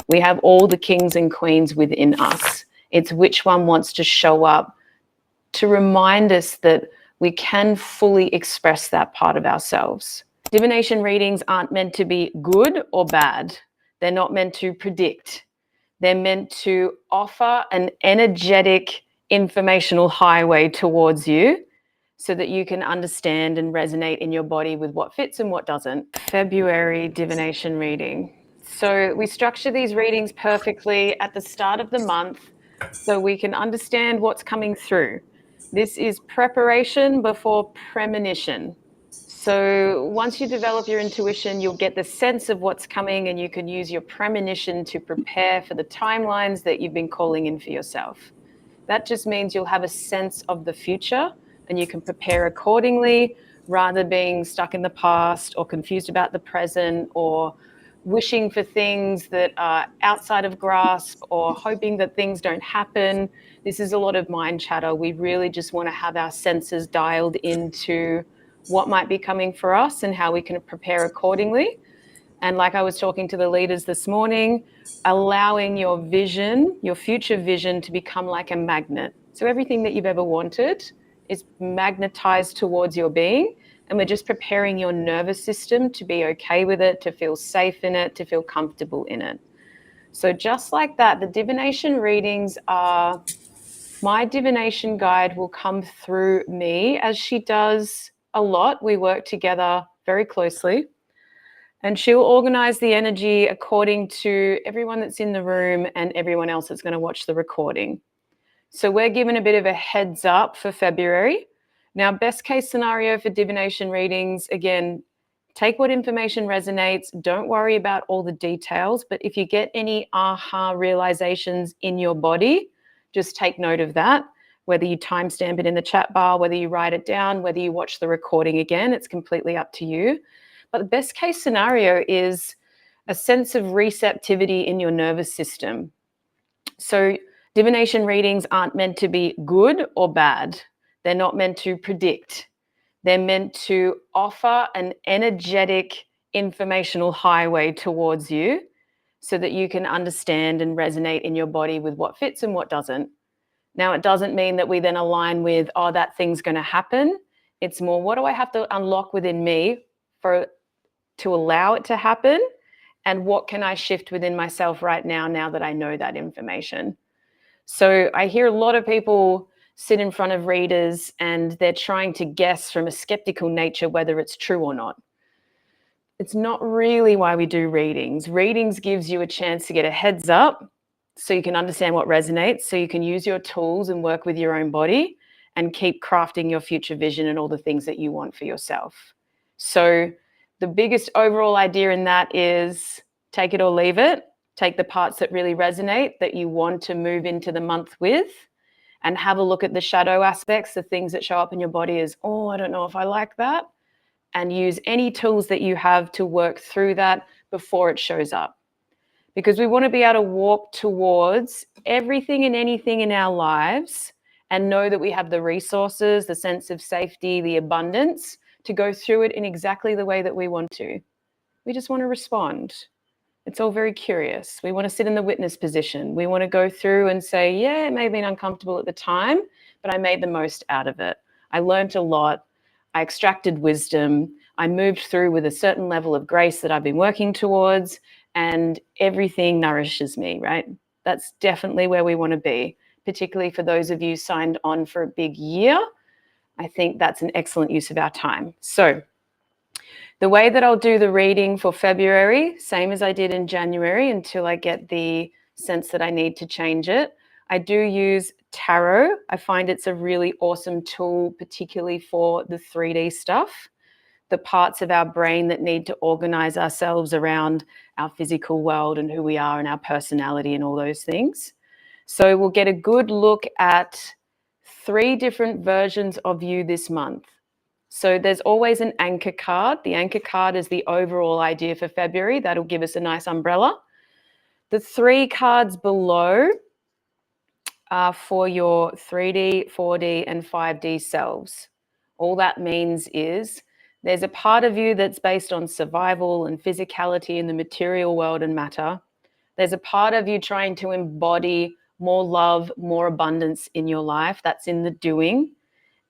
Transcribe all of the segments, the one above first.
We have all the kings and queens within us. It's which one wants to show up to remind us that we can fully express that part of ourselves. Divination readings aren't meant to be good or bad. They're not meant to predict. They're meant to offer an energetic informational highway towards you so that you can understand and resonate in your body with what fits and what doesn't. February divination reading. So we structure these readings perfectly at the start of the month so we can understand what's coming through. This is preparation before premonition. So once you develop your intuition, you'll get the sense of what's coming, and you can use your premonition to prepare for the timelines that you've been calling in for yourself. That just means you'll have a sense of the future and you can prepare accordingly rather than being stuck in the past or confused about the present or wishing for things that are outside of grasp or hoping that things don't happen. This is a lot of mind chatter. We really just want to have our senses dialed into what might be coming for us and how we can prepare accordingly. And like I was talking to the leaders this morning, allowing your vision, your future vision, to become like a magnet. So everything that you've ever wanted is magnetized towards your being. And we're just preparing your nervous system to be okay with it, to feel safe in it, to feel comfortable in it. So just like that, the divination readings are, my divination guide will come through me as she does a lot. We work together very closely. And she'll organize the energy according to everyone that's in the room and everyone else that's going to watch the recording. So we're given a bit of a heads up for February. Now, best case scenario for divination readings, again, take what information resonates. Don't worry about all the details. But if you get any aha realizations in your body, just take note of that. Whether you timestamp it in the chat bar, whether you write it down, whether you watch the recording again, it's completely up to you. But the best case scenario is a sense of receptivity in your nervous system. So divination readings aren't meant to be good or bad. They're not meant to predict. They're meant to offer an energetic informational highway towards you so that you can understand and resonate in your body with what fits and what doesn't. Now, it doesn't mean that we then align with, oh, that thing's going to happen. It's more, what do I have to unlock within me to allow it to happen, and what can I shift within myself right now that I know that information. So I hear a lot of people sit in front of readers and they're trying to guess from a skeptical nature whether it's true or not. It's not really why we do readings. Readings gives you a chance to get a heads up so you can understand what resonates, so you can use your tools and work with your own body and keep crafting your future vision and all the things that you want for yourself. So the biggest overall idea in that is take it or leave it. Take the parts that really resonate, that you want to move into the month with, and have a look at the shadow aspects, the things that show up in your body as, oh, I don't know if I like that, and use any tools that you have to work through that before it shows up. Because we want to be able to walk towards everything and anything in our lives and know that we have the resources, the sense of safety, the abundance to go through it in exactly the way that we want to. We just want to respond. It's all very curious. We want to sit in the witness position. We want to go through and say, yeah, it may have been uncomfortable at the time, but I made the most out of it. I learned a lot. I extracted wisdom. I moved through with a certain level of grace that I've been working towards, and everything nourishes me, right? That's definitely where we want to be, particularly for those of you signed on for a big year. I think that's an excellent use of our time. So the way that I'll do the reading for February, same as I did in January until I get the sense that I need to change it. I do use tarot. I find it's a really awesome tool, particularly for the 3D stuff, the parts of our brain that need to organize ourselves around our physical world and who we are and our personality and all those things. So we'll get a good look at 3 different versions of you this month. So there's always an anchor card. The anchor card is the overall idea for February. That'll give us a nice umbrella. The 3 cards below are for your 3D, 4D, and 5D selves. All that means is there's a part of you that's based on survival and physicality in the material world and matter. There's a part of you trying to embody more love, more abundance in your life. That's in the doing.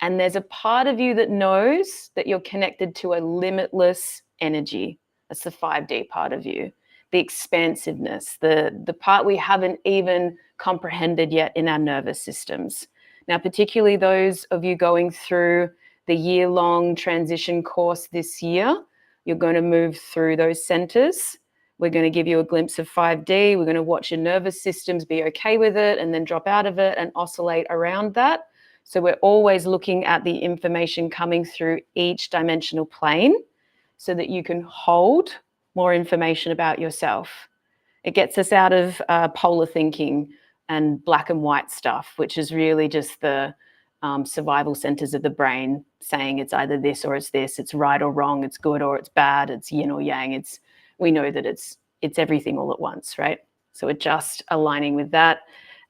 And there's a part of you that knows that you're connected to a limitless energy. That's the 5D part of you, the expansiveness, the part we haven't even comprehended yet in our nervous systems. Now, particularly those of you going through the year-long transition course this year, you're going to move through those centers. We're going to give you a glimpse of 5D. We're going to watch your nervous systems be okay with it and then drop out of it and oscillate around that. So we're always looking at the information coming through each dimensional plane so that you can hold more information about yourself. It gets us out of polar thinking and black and white stuff, which is really just the survival centers of the brain saying it's either this or it's this, it's right or wrong, it's good or it's bad, it's yin or yang. We know that it's everything all at once, right? So we're just aligning with that.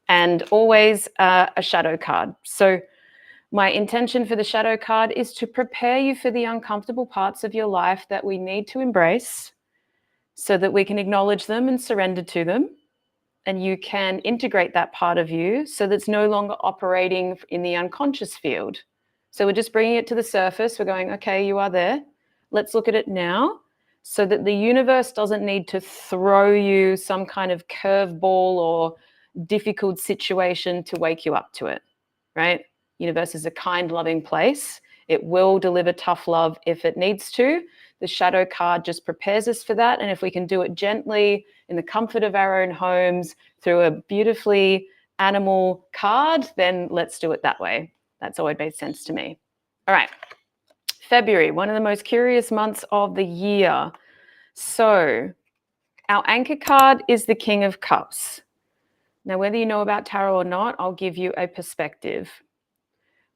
And always a shadow card. So my intention for the shadow card is to prepare you for the uncomfortable parts of your life that we need to embrace so that we can acknowledge them and surrender to them. And you can integrate that part of you so that it's no longer operating in the unconscious field. So we're just bringing it to the surface. We're going, okay, you are there. Let's look at it now so that the universe doesn't need to throw you some kind of curveball or difficult situation to wake you up to it, right? Universe is a kind, loving place. It will deliver tough love if it needs to. The shadow card just prepares us for that. And if we can do it gently in the comfort of our own homes through a beautifully animal card, then let's do it that way. That's always made sense to me. All right. February, one of the most curious months of the year. So our anchor card is the King of Cups. Now, whether you know about tarot or not, I'll give you a perspective.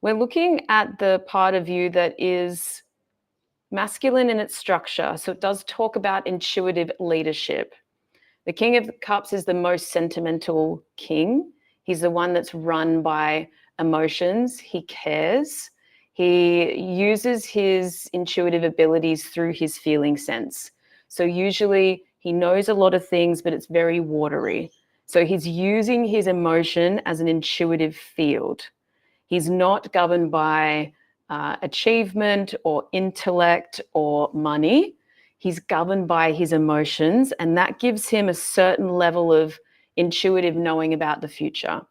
We're looking at the part of you that is masculine in its structure. So it does talk about intuitive leadership. The King of Cups is the most sentimental king. He's the one that's run by emotions. He cares. He uses his intuitive abilities through his feeling sense. So usually he knows a lot of things, but it's very watery. So he's using his emotion as an intuitive field. He's not governed by achievement or intellect or money. He's governed by his emotions, and that gives him a certain level of intuitive knowing about the future.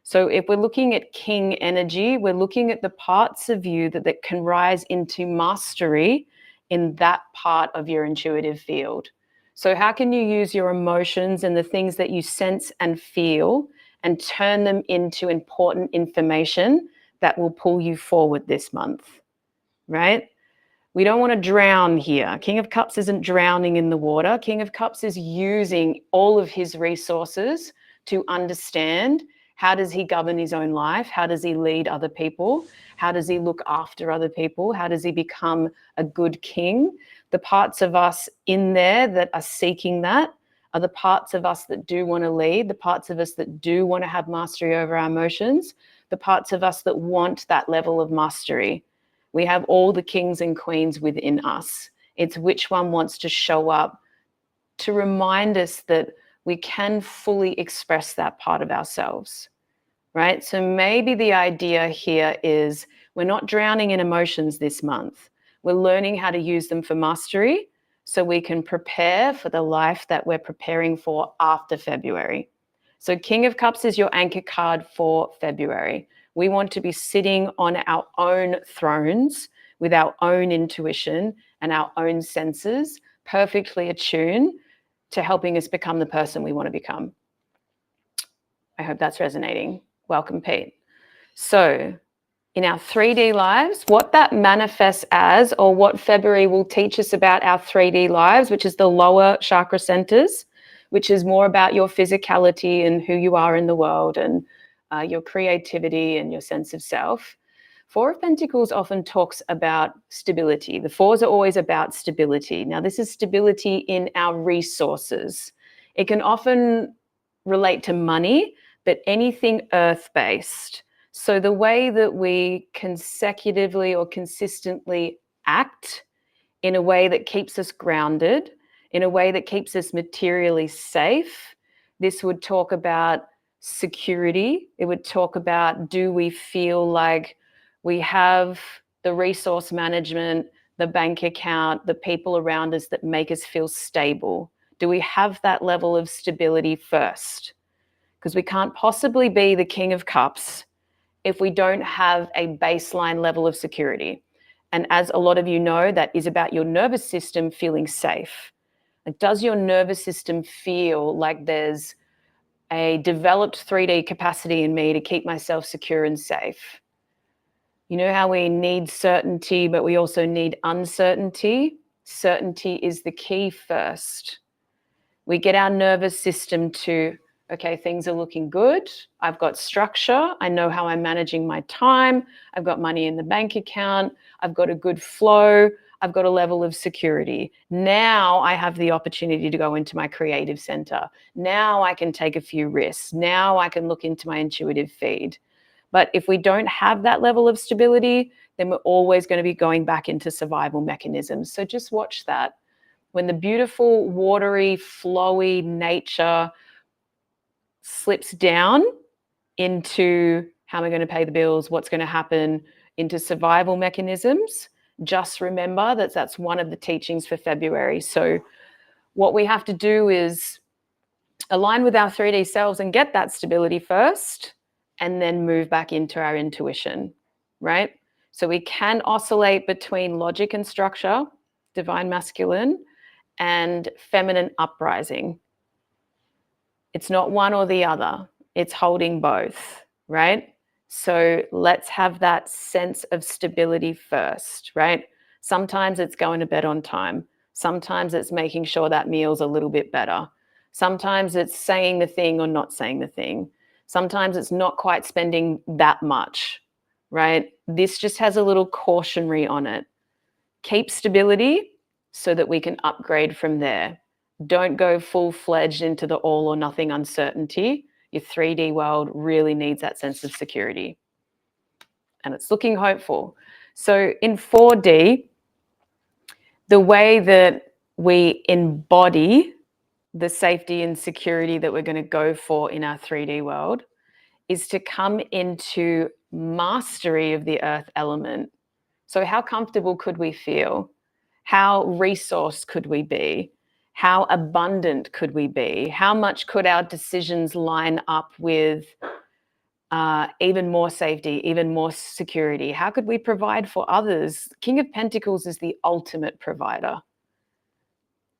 So if we're looking at king energy, we're looking at the parts of you that can rise into mastery in that part of your intuitive field. So how can you use your emotions and the things that you sense and feel and turn them into important information that will pull you forward this month, right? We don't want to drown here. King of Cups isn't drowning in the water. King of Cups is using all of his resources to understand how does he govern his own life? How does he lead other people? How does he look after other people? How does he become a good king? The parts of us in there that are seeking that are the parts of us that do want to lead, the parts of us that do want to have mastery over our emotions, the parts of us that want that level of mastery. We have all the kings and queens within us. It's which one wants to show up to remind us that we can fully express that part of ourselves, right? So maybe the idea here is we're not drowning in emotions this month. We're learning how to use them for mastery so we can prepare for the life that we're preparing for after February. So King of Cups is your anchor card for February. We want to be sitting on our own thrones with our own intuition and our own senses, perfectly attuned to helping us become the person we want to become. I hope that's resonating. Welcome, Pete. So in our 3D lives, what that manifests as, or what February will teach us about our 3D lives, which is the lower chakra centers, which is more about your physicality and who you are in the world and your creativity and your sense of self. Four of Pentacles often talks about stability. The fours are always about stability. Now, this is stability in our resources. It can often relate to money, but anything earth-based. So the way that we consecutively or consistently act in a way that keeps us grounded, in a way that keeps us materially safe, This would talk about security. It would talk about, do we feel like we have the resource management, the bank account, the people around us that make us feel stable? Do we have that level of stability first? Because we can't possibly be the King of Cups if we don't have a baseline level of security. And as a lot of you know, that is about your nervous system feeling safe. Like, does your nervous system feel like there's a developed 3D capacity in me to keep myself secure and safe? You know how we need certainty, but we also need uncertainty? Certainty is the key first. We get our nervous system to, okay, things are looking good. I've got structure. I know how I'm managing my time. I've got money in the bank account. I've got a good flow. I've got a level of security. Now I have the opportunity to go into my creative center. Now I can take a few risks. Now I can look into my intuitive feed. But if we don't have that level of stability, then we're always going to be going back into survival mechanisms. So just watch that. When the beautiful, watery, flowy nature slips down into how am I going to pay the bills, what's going to happen, into survival mechanisms, just remember that that's one of the teachings for February. So what we have to do is align with our 3D selves and get that stability first, and then move back into our intuition, right? So we can oscillate between logic and structure, divine masculine, and feminine uprising. It's not one or the other. It's holding both, right? So let's have that sense of stability first, right? Sometimes it's going to bed on time. Sometimes it's making sure that meal's a little bit better. Sometimes it's saying the thing or not saying the thing. Sometimes it's not quite spending that much, right? This just has a little cautionary on it. Keep stability so that we can upgrade from there. Don't go full-fledged into the all or nothing uncertainty. Your 3D world really needs that sense of security. And it's looking hopeful. So in 4D, the way that we embody the safety and security that we're going to go for in our 3D world is to come into mastery of the earth element. So how comfortable could we feel? How resourced could we be? How abundant could we be? How much could our decisions line up with even more safety, even more security? How could we provide for others? King of Pentacles is the ultimate provider,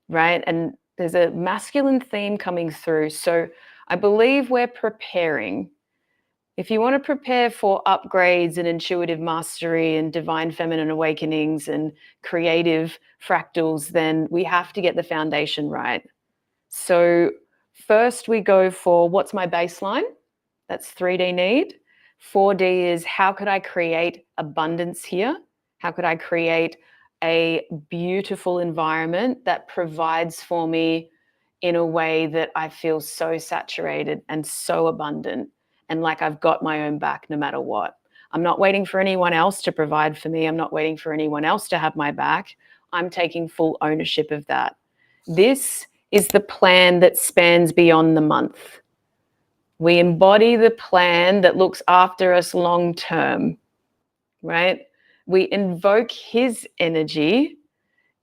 right? And there's a masculine theme coming through. So I believe we're preparing. If you want to prepare for upgrades and intuitive mastery and divine feminine awakenings and creative fractals, then we have to get the foundation right. So first we go for what's my baseline? That's 3D need. 4D is how could I create abundance here? How could I create a beautiful environment that provides for me in a way that I feel so saturated and so abundant and like I've got my own back no matter what? I'm not waiting for anyone else to provide for me. I'm not waiting for anyone else to have my back. I'm taking full ownership of that. This is the plan that spans beyond the month. We embody the plan that looks after us long term, right? We invoke his energy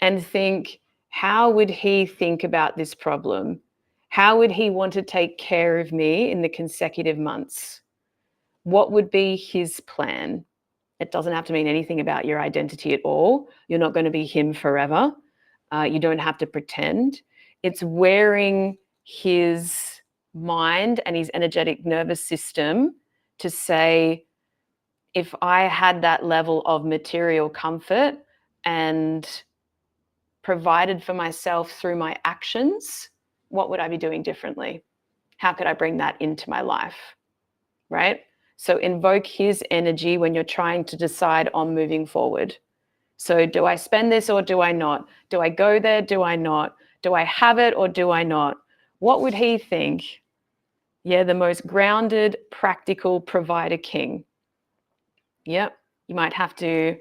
and think, how would he think about this problem? How would he want to take care of me in the consecutive months? What would be his plan? It doesn't have to mean anything about your identity at all. You're not going to be him forever. You don't have to pretend. It's wearing his mind and his energetic nervous system to say, if I had that level of material comfort and provided for myself through my actions, what would I be doing differently? How could I bring that into my life, right? So invoke his energy when you're trying to decide on moving forward. So do I spend this or do I not? Do I go there? Do I not? Do I have it or do I not? What would he think? Yeah, the most grounded, practical provider king. Yep, you might have to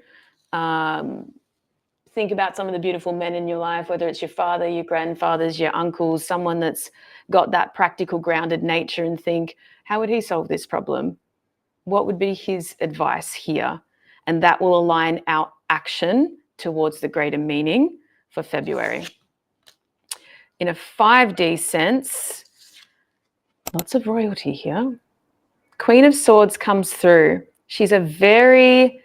think about some of the beautiful men in your life, whether it's your father, your grandfathers, your uncles, someone that's got that practical, grounded nature, and think, how would he solve this problem? What would be his advice here? And that will align our action towards the greater meaning for February. In a 5D sense, lots of royalty here. Queen of Swords comes through. She's a very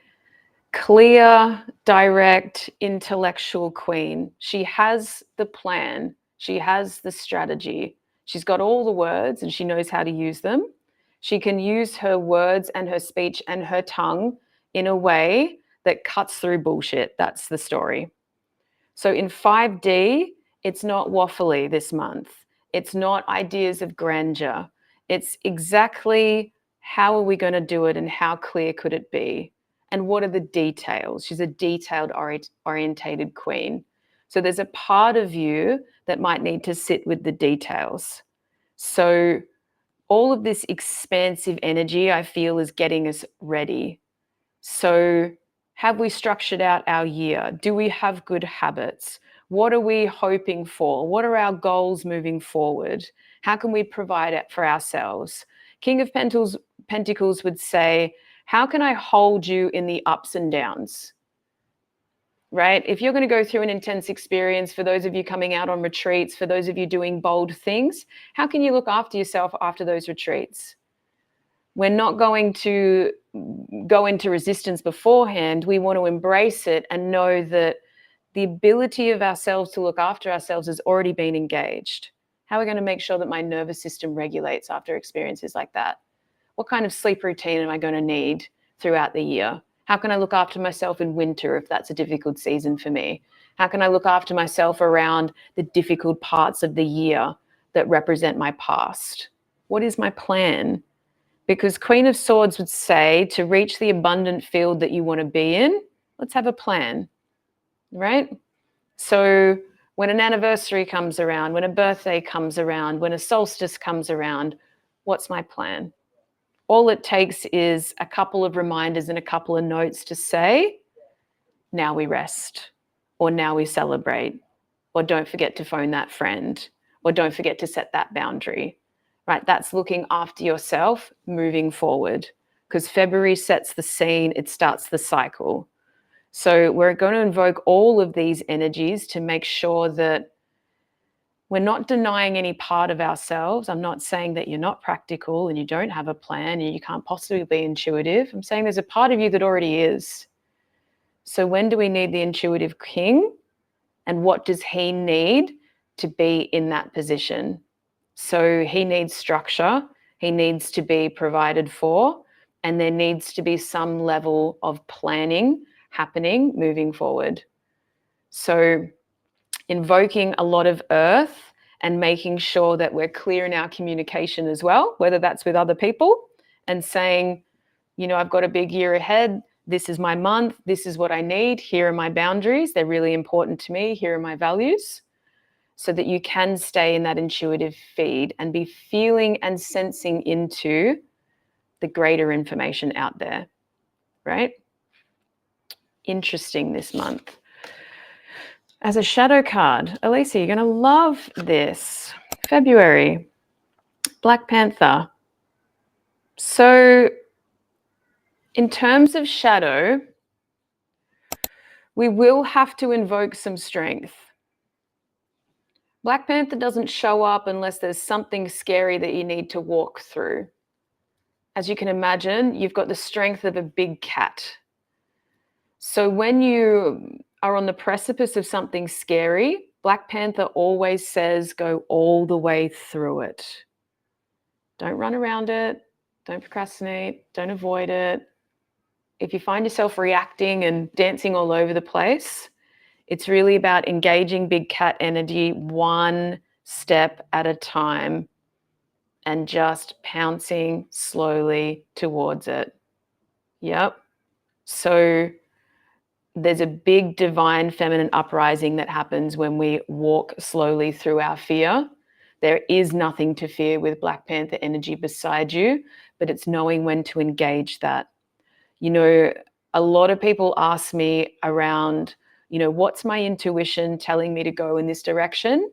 clear, direct, intellectual queen. She has the plan. She has the strategy. She's got all the words and she knows how to use them. She can use her words and her speech and her tongue in a way that cuts through bullshit. That's the story. So in 5D, it's not waffly this month. It's not ideas of grandeur. It's exactly how are we going to do it and how clear could it be? And what are the details? She's a detailed orientated queen. So there's a part of you that might need to sit with the details. So all of this expansive energy, I feel, is getting us ready. So have we structured out our year? Do we have good habits? What are we hoping for? What are our goals moving forward? How can we provide it for ourselves? King of Pentacles would say, how can I hold you in the ups and downs? Right? If you're going to go through an intense experience, for those of you coming out on retreats, for those of you doing bold things, how can you look after yourself after those retreats? We're not going to go into resistance beforehand. We want to embrace it and know that the ability of ourselves to look after ourselves has already been engaged. How are we going to make sure that my nervous system regulates after experiences like that? What kind of sleep routine am I going to need throughout the year? How can I look after myself in winter if that's a difficult season for me? How can I look after myself around the difficult parts of the year that represent my past? What is my plan? Because Queen of Swords would say, to reach the abundant field that you want to be in, let's have a plan, right? So when an anniversary comes around, when a birthday comes around, when a solstice comes around, what's my plan? All it takes is a couple of reminders and a couple of notes to say, now we rest, or now we celebrate, or don't forget to phone that friend, or don't forget to set that boundary. Right, that's looking after yourself moving forward, because February sets the scene, it starts the cycle. So we're going to invoke all of these energies to make sure that we're not denying any part of ourselves. I'm not saying that you're not practical and you don't have a plan and you can't possibly be intuitive. I'm saying there's a part of you that already is. So when do we need the intuitive king? And what does he need to be in that position? So he needs structure, he needs to be provided for, and there needs to be some level of planning happening moving forward. So invoking a lot of earth and making sure that we're clear in our communication as well, whether that's with other people and saying, you know, I've got a big year ahead. This is my month. This is what I need. Here are my boundaries. They're really important to me. Here are my values. So that you can stay in that intuitive feed and be feeling and sensing into the greater information out there, right? Interesting this month. As a shadow card, Elisa, you're going to love this. February, Black Panther. So in terms of shadow, we will have to invoke some strength. Black Panther doesn't show up unless there's something scary that you need to walk through. As you can imagine, you've got the strength of a big cat. So when you are on the precipice of something scary, Black Panther always says, go all the way through it. Don't run around it. Don't procrastinate. Don't avoid it. If you find yourself reacting and dancing all over the place, it's really about engaging big cat energy one step at a time and just pouncing slowly towards it. Yep. So there's a big divine feminine uprising that happens when we walk slowly through our fear. There is nothing to fear with Black Panther energy beside you, but it's knowing when to engage that. You know, a lot of people ask me around, You know, what's my intuition telling me to go in this direction?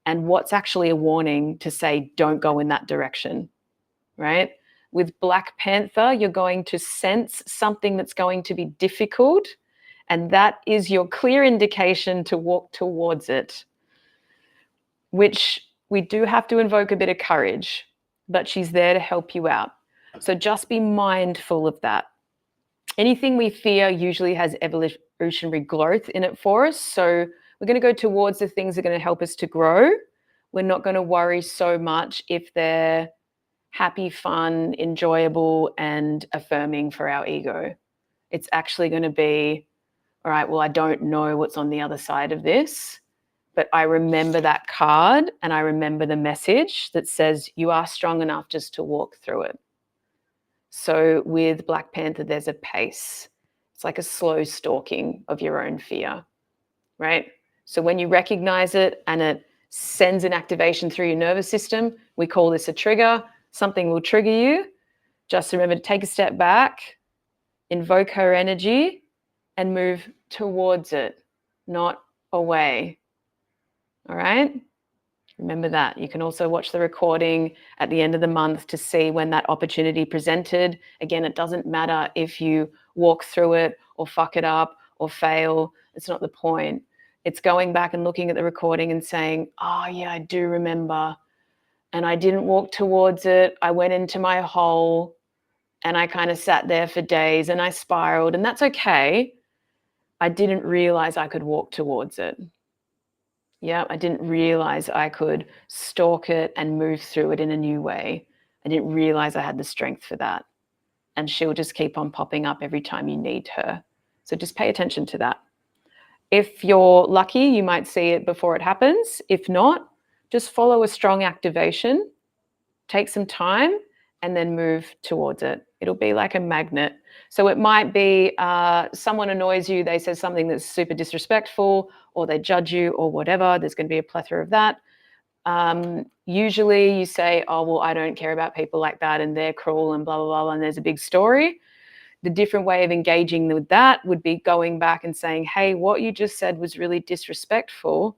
And what's actually a warning to say, don't go in that direction, right? With Black Panther, you're going to sense something that's going to be difficult, and that is your clear indication to walk towards it, which we do have to invoke a bit of courage, but she's there to help you out. So just be mindful of that. Anything we fear usually has evolutionary growth in it for us. So we're going to go towards the things that are going to help us to grow. We're not going to worry so much if they're happy, fun, enjoyable, and affirming for our ego. It's actually going to be, all right, well, I don't know what's on the other side of this, but I remember that card and I remember the message that says you are strong enough just to walk through it. So with Black Panther, there's a pace. It's like a slow stalking of your own fear, right? So when you recognize it and it sends an activation through your nervous system, we call this a trigger. Something will trigger you. Just remember to take a step back, invoke her energy, and move towards it, not away. All right? Remember that. You can also watch the recording at the end of the month to see when that opportunity presented. Again, it doesn't matter if you walk through it or fuck it up or fail. It's not the point. It's going back and looking at the recording and saying, oh, yeah, I do remember. And I didn't walk towards it. I went into my hole and I kind of sat there for days and I spiraled, and that's okay. I didn't realize I could walk towards it. Yeah, I didn't realize I could stalk it and move through it in a new way. I didn't realize I had the strength for that. And she'll just keep on popping up every time you need her. So just pay attention to that. If you're lucky, you might see it before it happens. If not, just follow a strong activation, take some time, and then move towards it. It'll be like a magnet. So it might be someone annoys you, they say something that's super disrespectful, or they judge you, or whatever. There's going to be a plethora of that. Usually you say, oh, well, I don't care about people like that and they're cruel and blah, blah, blah, and there's a big story. The different way of engaging with that would be going back and saying, hey, what you just said was really disrespectful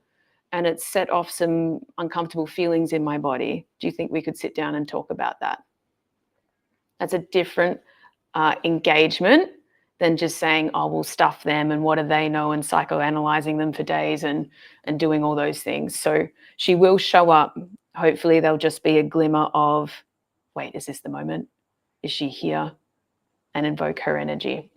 and it set off some uncomfortable feelings in my body. Do you think we could sit down and talk about that? That's a different engagement than just saying, oh, we'll stuff them and what do they know, and psychoanalyzing them for days and doing all those things. So she will show up. Hopefully there'll just be a glimmer of, wait, is this the moment? Is she here? And invoke her energy.